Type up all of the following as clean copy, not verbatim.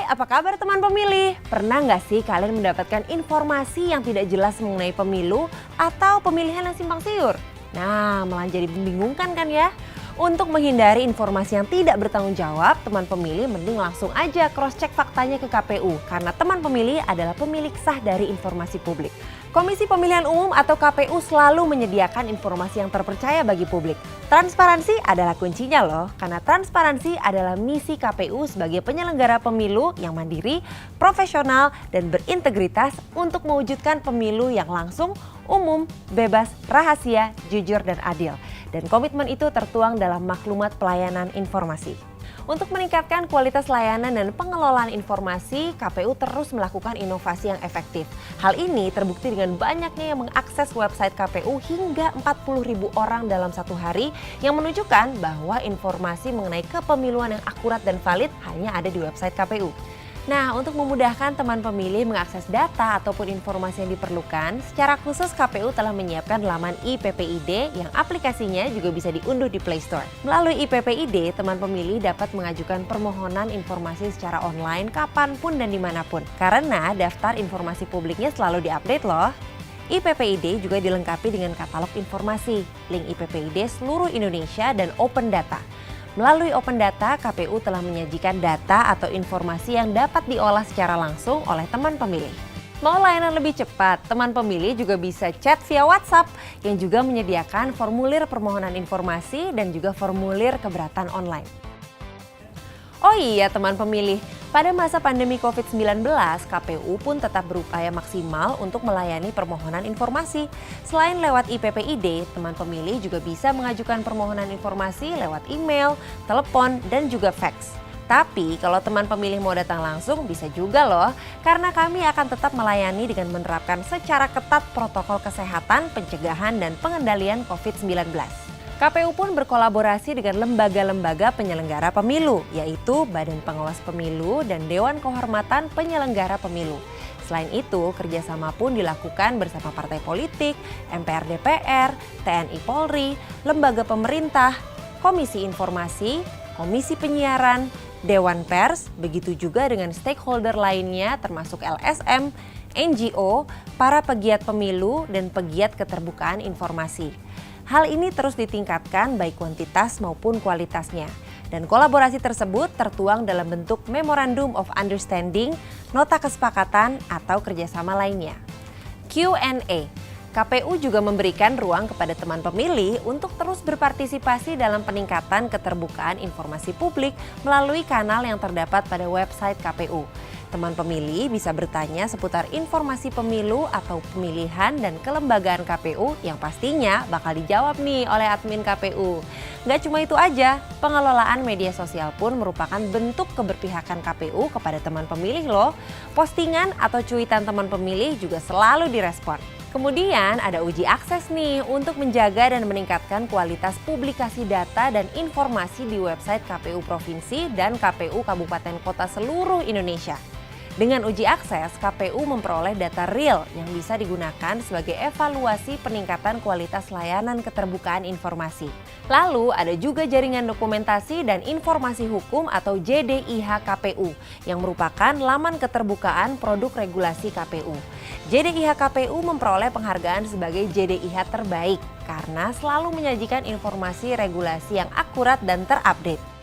apa kabar teman pemilih? Pernah nggak sih kalian mendapatkan informasi yang tidak jelas mengenai pemilu atau pemilihan yang simpang siur? Nah, malah jadi membingungkan kan ya? Untuk menghindari informasi yang tidak bertanggung jawab, teman pemilih mending langsung aja cross-check faktanya ke KPU karena teman pemilih adalah pemilik sah dari informasi publik. Komisi Pemilihan Umum atau KPU selalu menyediakan informasi yang terpercaya bagi publik. Transparansi adalah kuncinya loh, karena transparansi adalah misi KPU sebagai penyelenggara pemilu yang mandiri, profesional, dan berintegritas untuk mewujudkan pemilu yang langsung, umum, bebas, rahasia, jujur, dan adil. Dan komitmen itu tertuang dalam maklumat pelayanan informasi. Untuk meningkatkan kualitas layanan dan pengelolaan informasi, KPU terus melakukan inovasi yang efektif. Hal ini terbukti dengan banyaknya yang mengakses website KPU hingga 40.000 orang dalam satu hari, yang menunjukkan bahwa informasi mengenai kepemiluan yang akurat dan valid hanya ada di website KPU. Nah, untuk memudahkan teman pemilih mengakses data ataupun informasi yang diperlukan, secara khusus KPU telah menyiapkan laman IPPID yang aplikasinya juga bisa diunduh di Play Store. Melalui IPPID, teman pemilih dapat mengajukan permohonan informasi secara online kapanpun dan dimanapun. Karena daftar informasi publiknya selalu diupdate loh. IPPID juga dilengkapi dengan katalog informasi, link IPPID seluruh Indonesia, dan open data. Melalui Open Data, KPU telah menyajikan data atau informasi yang dapat diolah secara langsung oleh teman pemilih. Mau layanan lebih cepat, teman pemilih juga bisa chat via WhatsApp yang juga menyediakan formulir permohonan informasi dan juga formulir keberatan online. Oh iya teman pemilih, pada masa pandemi COVID-19, KPU pun tetap berupaya maksimal untuk melayani permohonan informasi. Selain lewat IPPID, teman pemilih juga bisa mengajukan permohonan informasi lewat email, telepon, dan juga fax. Tapi kalau teman pemilih mau datang langsung bisa juga loh, karena kami akan tetap melayani dengan menerapkan secara ketat protokol kesehatan, pencegahan, dan pengendalian COVID-19. KPU pun berkolaborasi dengan lembaga-lembaga penyelenggara pemilu, yaitu Badan Pengawas Pemilu dan Dewan Kehormatan Penyelenggara Pemilu. Selain itu, kerjasama pun dilakukan bersama partai politik, MPR DPR, TNI Polri, lembaga pemerintah, Komisi Informasi, Komisi Penyiaran, Dewan Pers, begitu juga dengan stakeholder lainnya termasuk LSM, NGO, para pegiat pemilu, dan pegiat keterbukaan informasi. Hal ini terus ditingkatkan baik kuantitas maupun kualitasnya. Dan kolaborasi tersebut tertuang dalam bentuk Memorandum of Understanding, nota kesepakatan, atau kerjasama lainnya. Q&A. KPU juga memberikan ruang kepada teman pemilih untuk terus berpartisipasi dalam peningkatan keterbukaan informasi publik melalui kanal yang terdapat pada website KPU. Teman pemilih bisa bertanya seputar informasi pemilu atau pemilihan dan kelembagaan KPU yang pastinya bakal dijawab nih oleh admin KPU. Nggak cuma itu aja, pengelolaan media sosial pun merupakan bentuk keberpihakan KPU kepada teman pemilih loh. Postingan atau cuitan teman pemilih juga selalu direspon. Kemudian ada uji akses nih untuk menjaga dan meningkatkan kualitas publikasi data dan informasi di website KPU Provinsi dan KPU Kabupaten Kota seluruh Indonesia. Dengan uji akses, KPU memperoleh data real yang bisa digunakan sebagai evaluasi peningkatan kualitas layanan keterbukaan informasi. Lalu ada juga jaringan dokumentasi dan informasi hukum atau JDIH KPU yang merupakan laman keterbukaan produk regulasi KPU. JDIH KPU memperoleh penghargaan sebagai JDIH terbaik karena selalu menyajikan informasi regulasi yang akurat dan terupdate.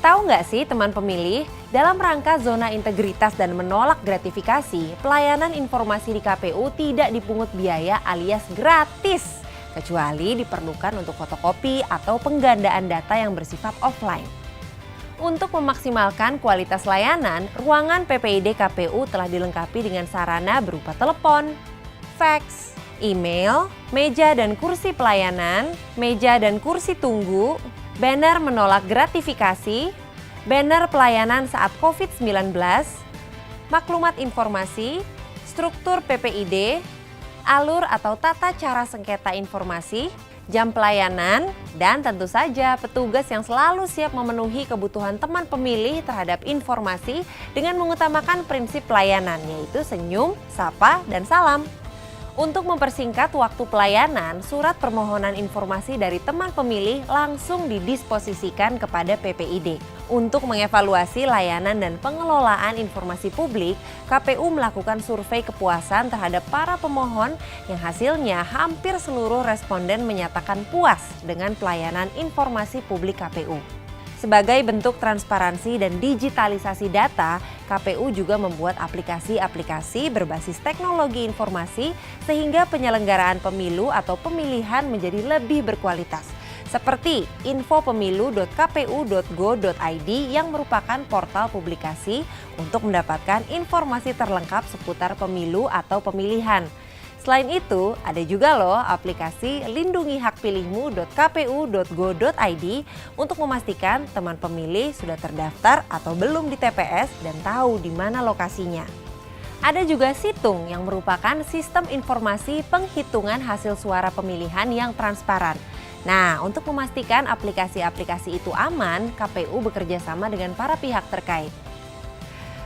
Tahu nggak sih teman pemilih, dalam rangka zona integritas dan menolak gratifikasi, pelayanan informasi di KPU tidak dipungut biaya alias gratis, kecuali diperlukan untuk fotokopi atau penggandaan data yang bersifat offline. Untuk memaksimalkan kualitas layanan, ruangan PPID KPU telah dilengkapi dengan sarana berupa telepon, fax, email, meja dan kursi pelayanan, meja dan kursi tunggu, banner menolak gratifikasi, banner pelayanan saat COVID-19, maklumat informasi, struktur PPID, alur atau tata cara sengketa informasi, jam pelayanan, dan tentu saja petugas yang selalu siap memenuhi kebutuhan teman pemilih terhadap informasi dengan mengutamakan prinsip pelayanan, yaitu senyum, sapa, dan salam. Untuk mempersingkat waktu pelayanan, surat permohonan informasi dari teman pemilih langsung didisposisikan kepada PPID. Untuk mengevaluasi layanan dan pengelolaan informasi publik, KPU melakukan survei kepuasan terhadap para pemohon yang hasilnya hampir seluruh responden menyatakan puas dengan pelayanan informasi publik KPU. Sebagai bentuk transparansi dan digitalisasi data, KPU juga membuat aplikasi-aplikasi berbasis teknologi informasi sehingga penyelenggaraan pemilu atau pemilihan menjadi lebih berkualitas. Seperti infopemilu.kpu.go.id yang merupakan portal publikasi untuk mendapatkan informasi terlengkap seputar pemilu atau pemilihan. Selain itu, ada juga loh aplikasi lindungihakpilihmu.kpu.go.id untuk memastikan teman pemilih sudah terdaftar atau belum di TPS dan tahu di mana lokasinya. Ada juga Situng yang merupakan sistem informasi penghitungan hasil suara pemilihan yang transparan. Nah, untuk memastikan aplikasi-aplikasi itu aman, KPU bekerja sama dengan para pihak terkait.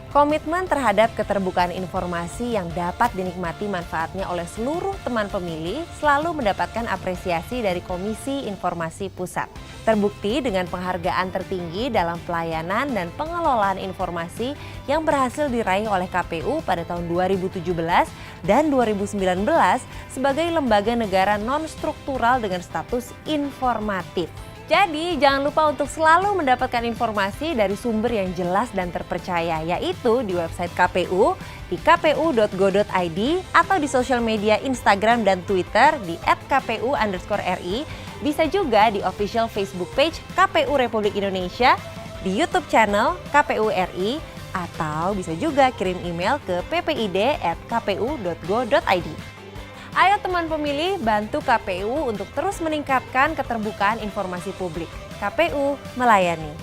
Komitmen terhadap keterbukaan informasi yang dapat dinikmati manfaatnya oleh seluruh teman pemilih selalu mendapatkan apresiasi dari Komisi Informasi Pusat. Terbukti dengan penghargaan tertinggi dalam pelayanan dan pengelolaan informasi yang berhasil diraih oleh KPU pada tahun 2017 dan 2019 sebagai lembaga negara non-struktural dengan status informatif. Jadi jangan lupa untuk selalu mendapatkan informasi dari sumber yang jelas dan terpercaya, yaitu di website KPU, di kpu.go.id, atau di sosial media Instagram dan Twitter di @kpu_ri, bisa juga di official Facebook page KPU Republik Indonesia, di YouTube channel KPU RI, atau bisa juga kirim email ke ppid@kpu.go.id. Ayo teman pemilih, bantu KPU untuk terus meningkatkan keterbukaan informasi publik. KPU melayani.